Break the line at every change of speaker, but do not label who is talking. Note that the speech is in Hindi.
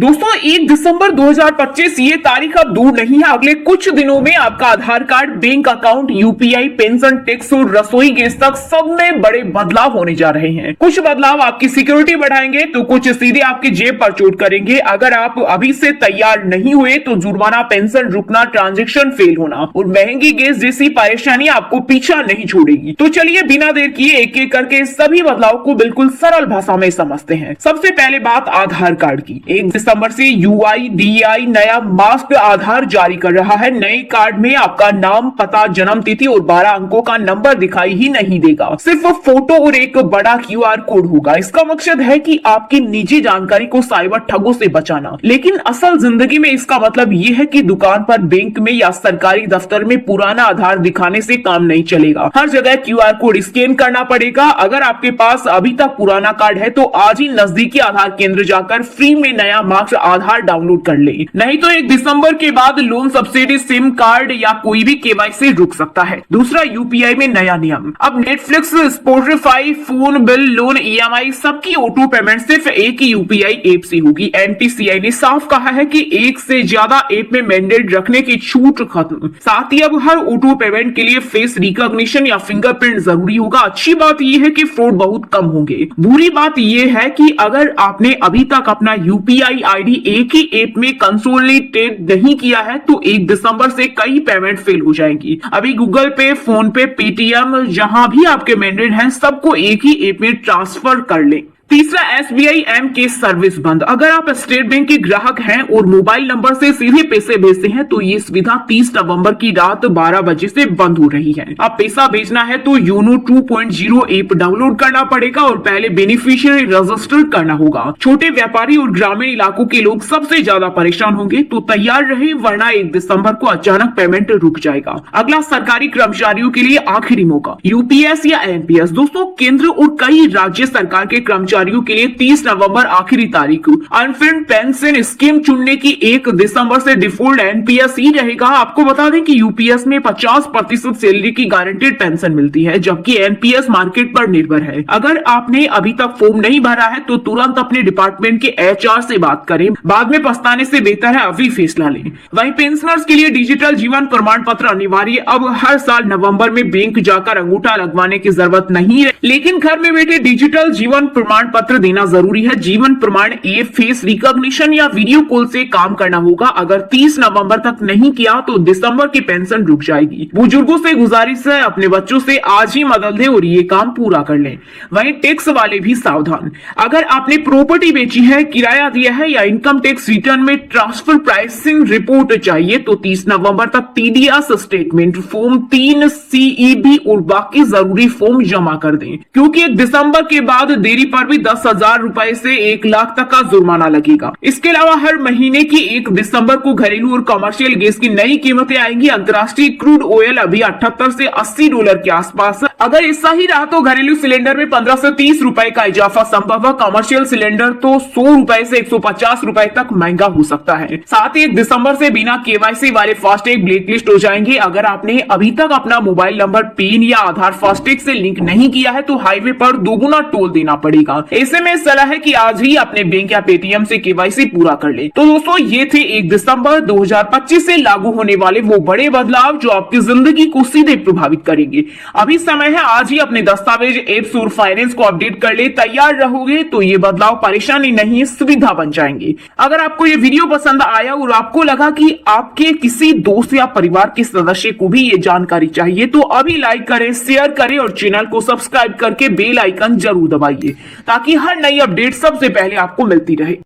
दोस्तों 1 दिसंबर 2025 ये तारीख अब दूर नहीं है। अगले कुछ दिनों में आपका Aadhaar card, bank account, UPI, pension, tax और रसोई गैस तक सब में बड़े बदलाव होने जा रहे हैं। कुछ बदलाव आपकी सिक्योरिटी बढ़ाएंगे तो कुछ सीधे आपकी जेब पर चोट करेंगे। अगर आप अभी से तैयार नहीं हुए तो जुर्माना, पेंशन रुकना, ट्रांजेक्शन फेल होना और महंगी गैस जैसी परेशानी आपको पीछा नहीं छोड़ेगी। तो चलिए बिना देर किए एक एक करके सभी बदलाव को बिल्कुल सरल भाषा में समझते हैं। सबसे पहले बात आधार कार्ड की। 1 दिसंबर से UIDAI नया मास्टर आधार जारी कर रहा है। नए कार्ड में आपका नाम, पता, जन्म तिथि और 12 अंकों का नंबर दिखाई ही नहीं देगा। सिर्फ फोटो और एक बड़ा QR कोड होगा। इसका मकसद है कि आपकी निजी जानकारी को साइबर ठगों से बचाना। लेकिन असल जिंदगी में इसका मतलब ये है कि दुकान पर, बैंक में या सरकारी दफ्तर में पुराना आधार दिखाने से काम नहीं चलेगा। हर जगह QR कोड स्कैन करना पड़ेगा। अगर आपके पास अभी तक पुराना कार्ड है तो आज ही नजदीकी आधार केंद्र जाकर फ्री में नया मास्टर आधार डाउनलोड कर ले। नहीं तो 1 दिसंबर के बाद लोन सब्सिडी, सिम कार्ड या कोई भी KYC रुक सकता है। दूसरा, UPI में नया नियम। अब Netflix, Spotify, phone bill, loan, EMI सबकी ऑटो पेमेंट सिर्फ एक ही UPI ऐप से होगी। NPCI ने साफ कहा है कि एक से ज्यादा ऐप में मैंडेट रखने की छूट खत्म। साथ ही अब हर ऑटो पेमेंट के लिए फेस रिकॉग्निशन या फिंगरप्रिंट जरूरी होगा। अच्छी बात यह है कि फ्रॉड बहुत कम होंगे। बुरी बात यह है कि अगर आपने अभी तक अपना UPI ID एक ही ऐप में कंसोलिडेट नहीं किया है तो 1 दिसंबर से कई पेमेंट फेल हो जाएंगी। अभी गूगल पे, फोन पे, पेटीएम, जहां भी आपके मैंडेट हैं सबको एक ही ऐप में ट्रांसफर कर लें। तीसरा, SBI M सर्विस बंद। अगर आप स्टेट बैंक के ग्राहक हैं और मोबाइल नंबर से सीधे पैसे भेजते हैं तो ये सुविधा 30 नवंबर की रात 12 बजे से बंद हो रही है। अब पैसा भेजना है तो योनो 2.0 ऐप डाउनलोड करना पड़ेगा और पहले बेनिफिशियरी रजिस्टर करना होगा। छोटे व्यापारी और ग्रामीण इलाकों के लोग सबसे ज्यादा परेशान होंगे, तो तैयार रहे वरना 1 दिसंबर को अचानक पेमेंट रुक जाएगा। अगला, सरकारी कर्मचारियों के लिए आखिरी मौका, UPS या NPS। दोस्तों, केंद्र और कई राज्य सरकार के कर्मचारियों के लिए 30 नवंबर आखिरी तारीख। अनफंड पेंशन स्कीम चुनने की 1 दिसंबर से डिफॉल्ट NPS ही रहेगा। आपको बता दें कि UPS में 50% सैलरी की गारंटेड पेंशन मिलती है, जबकि NPS मार्केट पर निर्भर है। अगर आपने अभी तक फॉर्म नहीं भरा है तो तुरंत अपने डिपार्टमेंट के HR से बात करें। बाद में पछताने से बेहतर है अभी फैसला लें। वहीं पेंशनर्स के लिए डिजिटल जीवन प्रमाण पत्र अनिवार्य। अब हर साल नवंबर में बैंक जाकर अंगूठा लगवाने की जरूरत नहीं है, लेकिन घर में बैठे डिजिटल जीवन प्रमाण पत्र देना जरूरी है। जीवन प्रमाण ऐप फेस रिकॉग्निशन या वीडियो कॉल से काम करना होगा। अगर 30 नवंबर तक नहीं किया तो दिसंबर की पेंशन रुक जाएगी। बुजुर्गों से गुजारिश है, अपने बच्चों से आज ही मदद लें और ये काम पूरा कर लें। वहीं टैक्स वाले भी सावधान। अगर आपने प्रॉपर्टी बेची है, किराया दिया है या इनकम टैक्स रिटर्न में ट्रांसफर प्राइसिंग रिपोर्ट चाहिए तो 30 नवंबर तक TDS स्टेटमेंट, फॉर्म 3 CEB और बाकी जरूरी फॉर्म जमा कर दें, क्योंकि 1 दिसंबर के बाद देरी पर भी 10,000 रुपए से 1 लाख तक का जुर्माना लगेगा। इसके अलावा हर महीने की 1 दिसंबर को घरेलू और कमर्शियल गैस की नई कीमतें आएंगी। अंतर्राष्ट्रीय क्रूड ऑयल अभी $78 से $80 के आसपास। अगर ऐसा ही रहा तो घरेलू सिलेंडर में 15 से 30 रुपए का इजाफा संभव है। कमर्शियल सिलेंडर तो 100 रुपए से 150 रुपए तक महंगा हो सकता है। साथ ही 1 दिसंबर से बिना KYC वाले फास्टैग ब्लैकलिस्ट हो जाएंगे। अगर आपने अभी तक अपना मोबाइल नंबर, पिन या आधार फास्टैग से लिंक नहीं किया है तो हाईवे पर दोगुना टोल देना पड़ेगा। ऐसे में सलाह है कि आज ही अपने बैंक या पेटीएम से KYC पूरा कर ले। तो दोस्तों, ये थे 1 दिसंबर 2025 से लागू होने वाले वो बड़े बदलाव जो आपकी जिंदगी को सीधे प्रभावित करेंगे। अभी समय है, आज ही अपने दस्तावेज, एप्स और फाइनेंस को अपडेट कर ले। तैयार रहोगे तो ये बदलाव परेशानी नहीं, सुविधा बन जाएंगे। अगर आपको ये वीडियो पसंद आया और आपको लगा कि आपके किसी दोस्त या परिवार के सदस्य को भी ये जानकारी चाहिए तो अभी लाइक करें, शेयर करें और चैनल को सब्सक्राइब करके बेल आइकन जरूर दबाइए ताकि हर नई अपडेट सबसे पहले आपको मिलती रहे।